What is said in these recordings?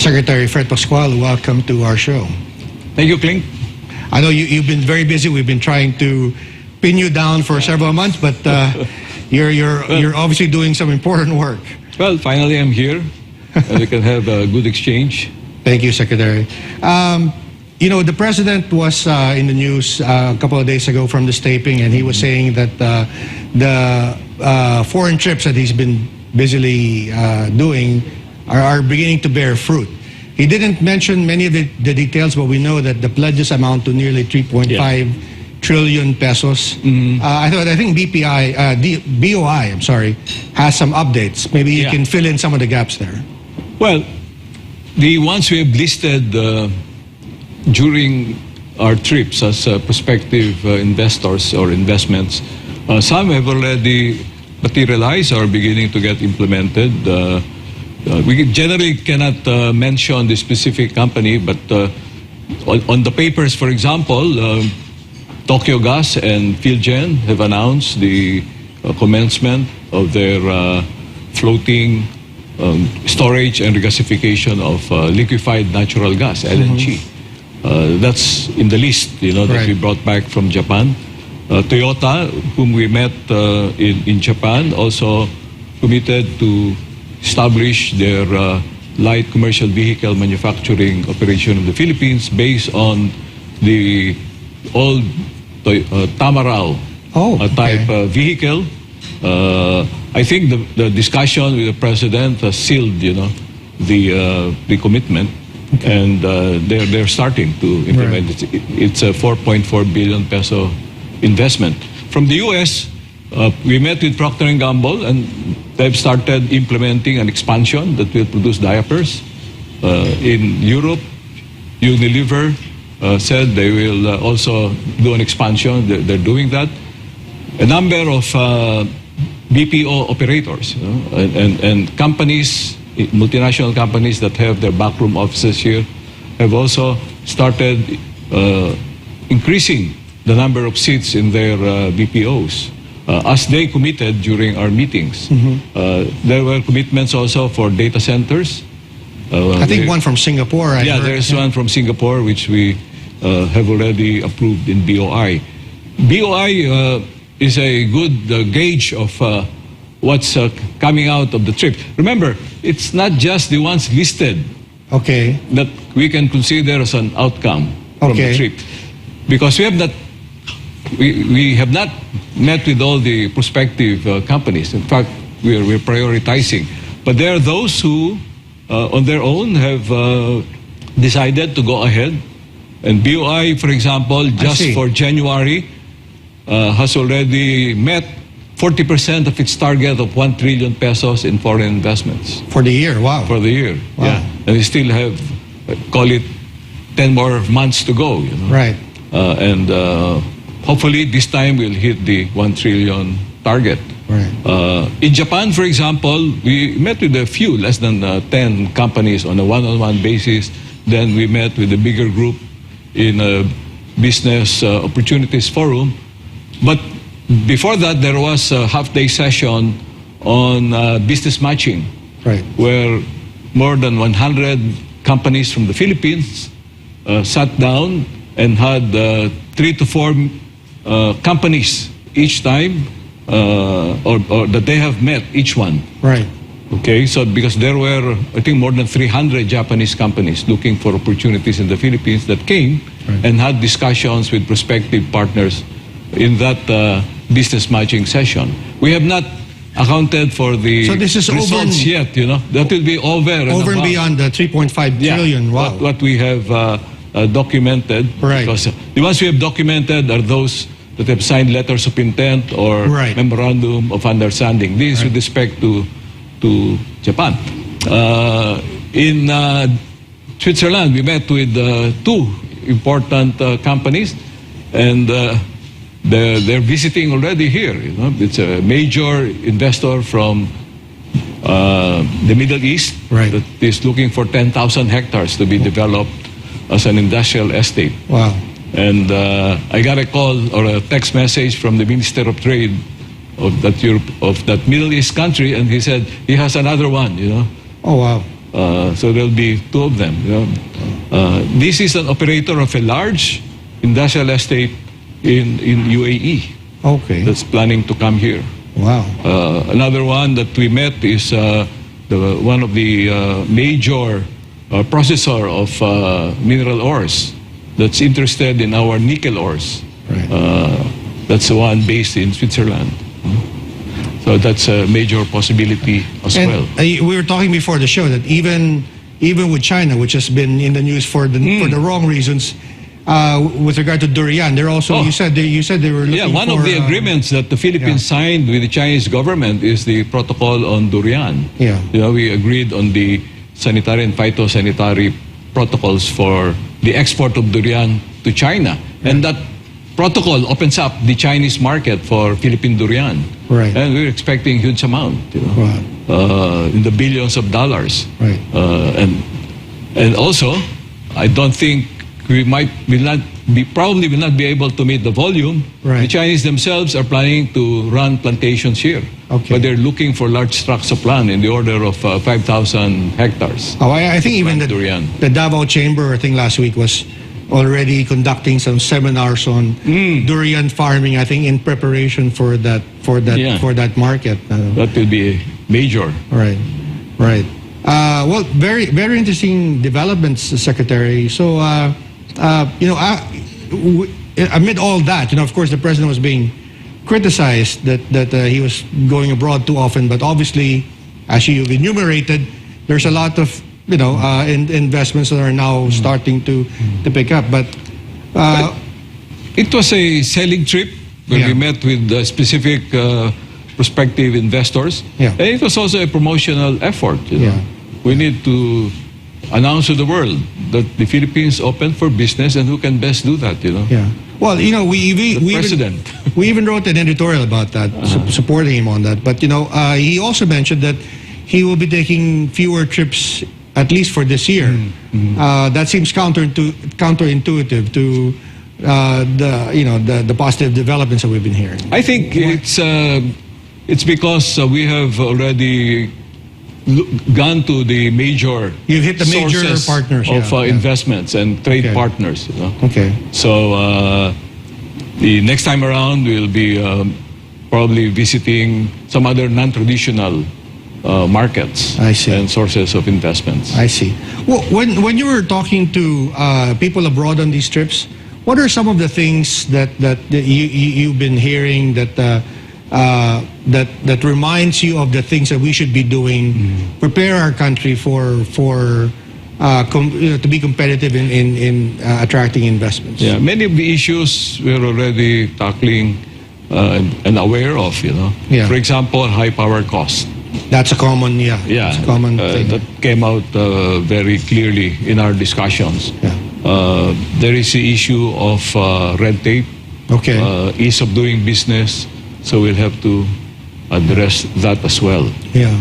Secretary Fred Pascual, welcome to our show. Thank you, Klink. I know you've been very busy. We've been trying to pin you down for several months, but you're obviously doing some important work. Well, finally I'm here, and we can have a good exchange. Thank you, Secretary. You know, the President was in the news a couple of days ago from this taping, and he was saying that the foreign trips that he's been busily doing are beginning to bear fruit. He didn't mention many of the details, but we know that the pledges amount to nearly 3.5 trillion pesos. I think BOI, I'm sorry, has some updates. Maybe you can fill in some of the gaps there. Well, the ones we have listed during our trips as prospective investors or investments, some have already materialized or beginning to get implemented. We generally cannot mention the specific company, but on the papers, for example, Tokyo Gas and Philgen have announced the commencement of their floating storage and regasification of liquefied natural gas, LNG. That's in the list, that we brought back from Japan. Toyota, whom we met in Japan, also committed to establish their light commercial vehicle manufacturing operation in the Philippines based on the old Tamarao type vehicle. I think the discussion with the President sealed, the commitment, and they're starting to implement it. It's a 4.4 billion peso investment. From the U.S., we met with Procter & Gamble, and they've started implementing an expansion that will produce diapers. In Europe, Unilever said they will also do an expansion. They're doing that. A number of BPO operators and companies, multinational companies that have their backroom offices here, have also started increasing the number of seats in their BPOs. As they committed during our meetings. There were commitments also for data centers. I think one from Singapore. There's one from Singapore, which we have already approved in BOI. BOI is a good gauge of what's coming out of the trip. Remember, it's not just the ones listed that we can consider as an outcome from the trip. Because we have not met with all the prospective companies. In fact, we're prioritizing. But there are those who, on their own, have decided to go ahead. And BOI, for example, just for January, has already met 40% of its target of 1 trillion pesos in foreign investments. For the year, wow. For the year, And we still have, call it, 10 more months to go. Right. Hopefully, this time we'll hit the 1 trillion target. Right. In Japan, for example, we met with a few, less than 10 companies on a one-on-one basis. Then we met with a bigger group in a business opportunities forum. But before that, there was a half-day session on business matching, where more than 100 companies from the Philippines sat down and had 3 to 4 companies each time, or that they have met, each one. Right. Okay, so because there were, I think, more than 300 Japanese companies looking for opportunities in the Philippines that came and had discussions with prospective partners in that business matching session. We have not accounted for the results yet, That will be over and beyond the 3.5 trillion. Wow. What we have documented. Right. Because the ones we have documented are those that have signed letters of intent or memorandum of understanding. This is with respect to Japan. In Switzerland, we met with 2 important companies, and they're visiting already here. It's a major investor from the Middle East that is looking for 10,000 hectares to be developed as an industrial estate. Wow. And I got a call or a text message from the Minister of Trade of that Middle East country, and he said he has another one, Oh, wow. So there'll be two of them. This is an operator of a large industrial estate in UAE Okay. that's planning to come here. Wow. Another one that we met is one of the major processor of mineral ores that's interested in our nickel ores. Right. That's the one based in Switzerland. So that's a major possibility as And well. we were talking before the show that even with China, which has been in the news for the wrong reasons, with regard to durian, they're also you said they were looking Yeah, one for, of the agreements that the Philippines signed with the Chinese government is the protocol on durian. Yeah. We agreed on the sanitary and phytosanitary protocols for the export of durian to China, and that protocol opens up the Chinese market for Philippine durian. Right. And we're expecting huge amount, Wow. in the billions of dollars. Right. And also, I don't think probably will not be able to meet the volume. Right. The Chinese themselves are planning to run plantations here. Okay. But they're looking for large tracts of land in the order of 5,000 hectares. Oh, I think even Plant durian. the Davao Chamber, I think last week, was already conducting some seminars on durian farming. I think in preparation for that market. That will be major. Right. Well, very very interesting developments, Secretary. So, amid all that, of course, the president was being criticized that he was going abroad too often. But obviously, as you've enumerated, there's a lot of investments that are now starting to pick up. But it was a selling trip where we met with specific prospective investors. Yeah. And it was also a promotional effort. Yeah. We need to announce to the world that the Philippines open for business, and who can best do that? Yeah. Well, we president. We even wrote an editorial about that, supporting him on that. But he also mentioned that he will be taking fewer trips, at least for this year. That seems counterintuitive to the positive developments that we've been hearing. I think it's because we have already gone to the major You've hit the major sources partners of investments and trade partners. Okay. So the next time around we'll be probably visiting some other non-traditional markets I see. and sources of investments. I see. Well, when you were talking to people abroad on these trips, what are some of the things that you've been hearing that reminds you of the things that we should be doing, prepare our country to be competitive in attracting investments? Yeah, many of the issues we're already tackling and aware of. Yeah. For example, high power cost. That's a common, it's a common thing. That came out very clearly in our discussions. Yeah. There is the issue of red tape, Okay. ease of doing business, so we'll have to address that as well. Yeah.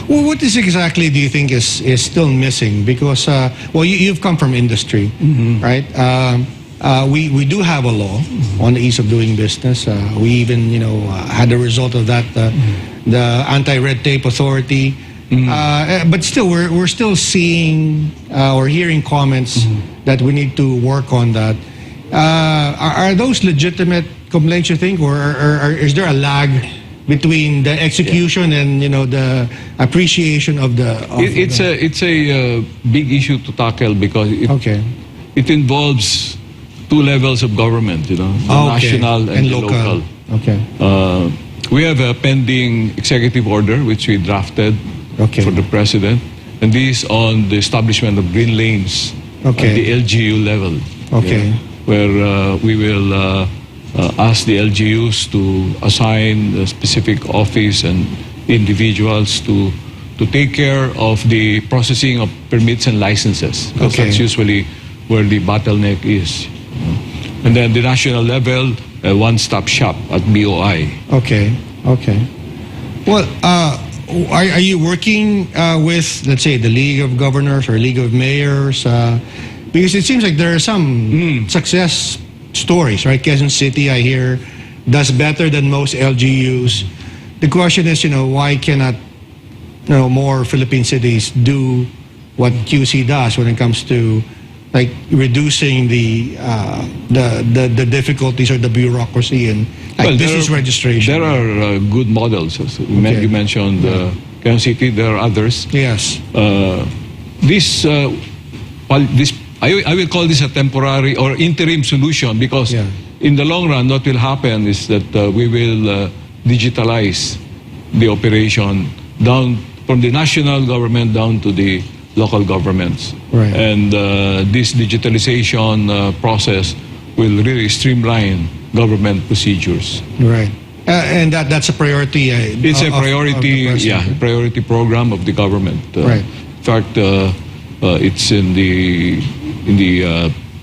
Well, what is exactly do you think is still missing? Because you've come from industry, right? We do have a law on the ease of doing business. We even had the result of that, the anti-red tape authority. But still, we're still seeing or hearing comments that we need to work on that. Are those legitimate complaints, you think, or is there a lag between the execution and the appreciation of the? It's a big issue to tackle because it involves two levels of government, the national and the local. Okay. We have a pending executive order which we drafted for the president, and this on the establishment of green lanes at the LGU level. Okay. Where we will ask the LGUs to assign a specific office and individuals to take care of the processing of permits and licenses, because that's usually where the bottleneck is. And then the national level, a one-stop shop at BOI. Okay. Well, are you working with, let's say, the League of Governors or League of Mayors? Because it seems like there are some success stories, right? Quezon City, I hear, does better than most LGUs. The question is, why cannot more Philippine cities do what QC does when it comes to like reducing the difficulties or the bureaucracy in like business registration. There are good models. As you mentioned Quezon City. There are others. Yes. I will call this a temporary or interim solution because in the long run, what will happen is that we will digitalize the operation down from the national government down to the local governments. Right. And this digitalization process will really streamline government procedures. Right. And that's a priority. It's a priority, priority program of the government. Right. In fact, it's in the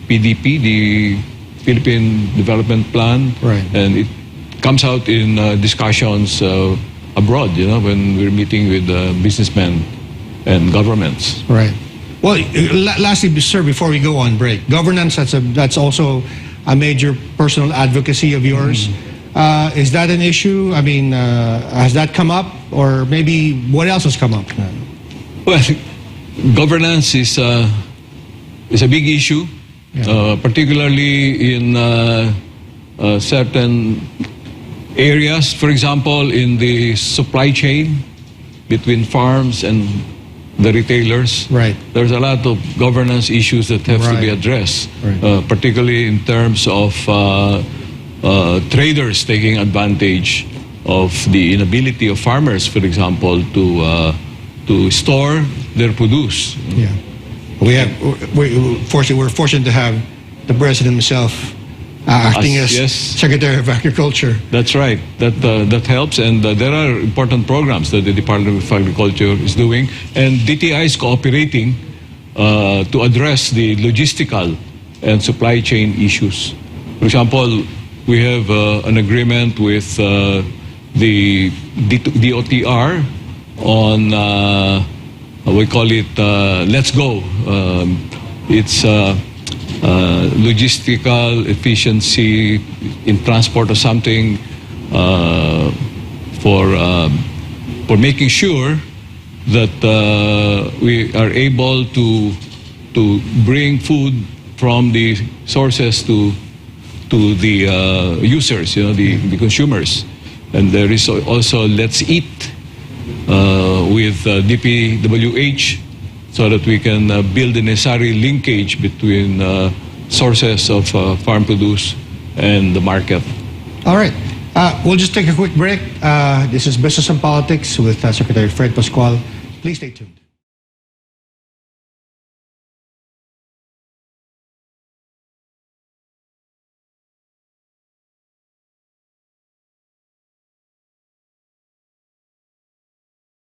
PDP, the Philippine Development Plan, right. And it comes out in discussions abroad. When we're meeting with businessmen and governments. Right. Well, lastly, sir, before we go on break, governance, that's also a major personal advocacy of yours. Is that an issue? I mean, has that come up? Or maybe what else has come up? Well, governance is a big issue, particularly in certain areas. For example, in the supply chain between farms and the retailers. Right. There's a lot of governance issues that have to be addressed, particularly in terms of traders taking advantage of the inability of farmers, for example, to store their produce. Yeah. We're fortunate to have the president himself acting as Secretary of Agriculture. That's right. That helps, and there are important programs that the Department of Agriculture is doing, and DTI is cooperating to address the logistical and supply chain issues. For example, we have an agreement with the DOTR on we call it Let's Go. It's logistical efficiency in transport or something for making sure that we are able to bring food from the sources to the users, the consumers. And there is also Let's Eat with DPWH, so that we can build the necessary linkage between sources of farm produce and the market. All right. We'll just take a quick break. This is Business and Politics with Secretary Fred Pascual. Please stay tuned.